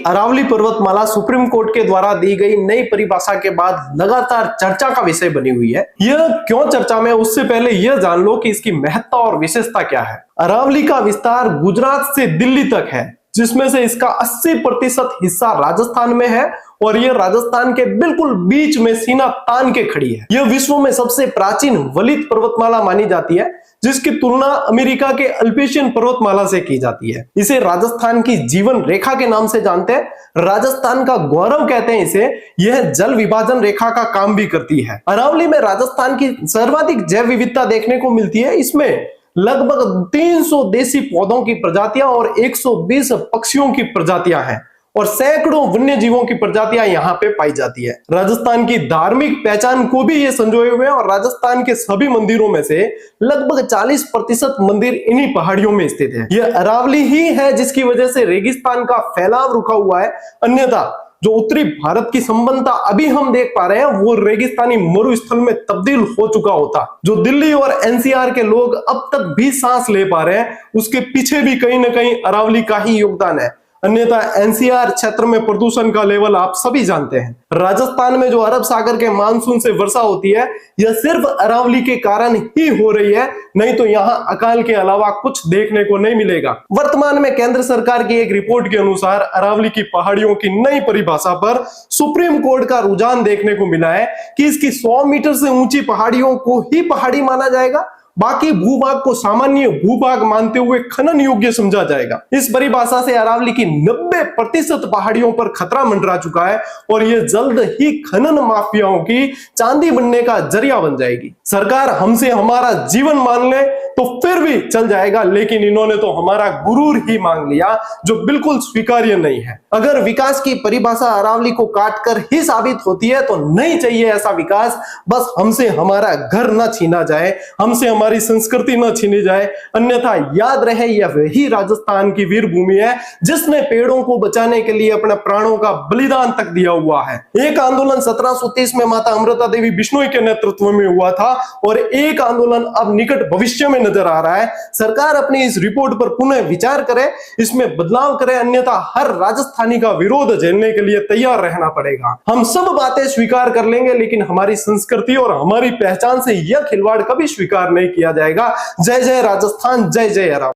अरावली पर्वतमाला supreme court के द्वारा दी गई नई परिभाषा के बाद लगातार चर्चा का विषय बनी हुई है। यह क्यों चर्चा में, उससे पहले यह जान लो कि इसकी महत्ता और विशेषता क्या है। अरावली का विस्तार गुजरात से दिल्ली तक है, जिसमें से इसका 80% हिस्सा राजस्थान में है और यह राजस्थान के बिल्कुल बीच में सीना तान के खड़ी है। यह विश्व में सबसे प्राचीन वलित पर्वतमाला मानी जाती है, जिसकी तुलना अमेरिका के अल्पेशियन पर्वतमाला से की जाती है। इसे राजस्थान की जीवन रेखा के नाम से जानते हैं, राजस्थान का गौरव कहते हैं इसे। यह जल विभाजन रेखा का काम भी करती है। अरावली में राजस्थान की सर्वाधिक जैव विविधता देखने को मिलती है। इसमें लगभग 300 देसी पौधों की प्रजातियां और 120 पक्षियों की प्रजातियां हैं और सैकड़ों वन्य जीवों की प्रजातियां यहाँ पे पाई जाती है। राजस्थान की धार्मिक पहचान को भी ये संजोए हुए हैं और राजस्थान के सभी मंदिरों में से लगभग 40% मंदिर इन्हीं पहाड़ियों में स्थित है। यह अरावली ही है जिसकी वजह से रेगिस्तान का फैलाव रुका हुआ है, अन्यथा जो उत्तरी भारत की संबंधता अभी हम देख पा रहे हैं वो रेगिस्तानी मरुस्थल में तब्दील हो चुका होता। जो दिल्ली और एनसीआर के लोग अब तक भी सांस ले पा रहे हैं, उसके पीछे भी कहीं ना कहीं अरावली का ही योगदान है। अन्यथा एनसीआर क्षेत्र में प्रदूषण का लेवल आप सभी जानते हैं। राजस्थान में जो अरब सागर के मानसून से वर्षा होती है, यह सिर्फ अरावली के कारण ही हो रही है, नहीं तो यहाँ अकाल के अलावा कुछ देखने को नहीं मिलेगा। वर्तमान में केंद्र सरकार की एक रिपोर्ट के अनुसार अरावली की पहाड़ियों की नई परिभाषा पर सुप्रीम कोर्ट का रुझान देखने को मिला है कि इसकी 100 मीटर से ऊंची पहाड़ियों को ही पहाड़ी माना जाएगा, बाकी भूभाग को सामान्य भूभाग मानते हुए खनन योग्य समझा जाएगा। इस परिभाषा से अरावली की 90% पहाड़ियों पर खतरा मंडरा चुका है और यह जल्द ही खनन माफियाओं की चांदी बनने का जरिया बन जाएगी। सरकार हमसे हमारा जीवन मांग ले तो फिर भी चल जाएगा, लेकिन इन्होंने तो हमारा गुरूर ही मांग लिया, जो बिल्कुल स्वीकार्य नहीं है। अगर विकास की परिभाषा अरावली को काटकर ही साबित होती है तो नहीं चाहिए ऐसा विकास। बस हमसे हमारा घर न छीना जाए, हमसे हमारी संस्कृति न छीनी जाए, अन्यथा याद रहे यह वही राजस्थान की वीर भूमि है जिसने पेड़ों को बचाने के लिए अपने प्राणों का बलिदान तक दिया हुआ है। एक आंदोलन 1730 में माता अमृता देवी बिश्नोई के नेतृत्व में हुआ था और एक आंदोलन अब निकट भविष्य में नजर आ रहा है। सरकार अपनी इस रिपोर्ट पर पुनः विचार करे, इसमें बदलाव करे, अन्यथा हर राजस्थानी का विरोध झेलने के लिए तैयार रहना पड़ेगा। हम सब बातें स्वीकार कर लेंगे, लेकिन हमारी संस्कृति और हमारी पहचान से यह खिलवाड़ कभी स्वीकार नहीं किया जाएगा। जय जय राजस्थान, जय जय अरावली।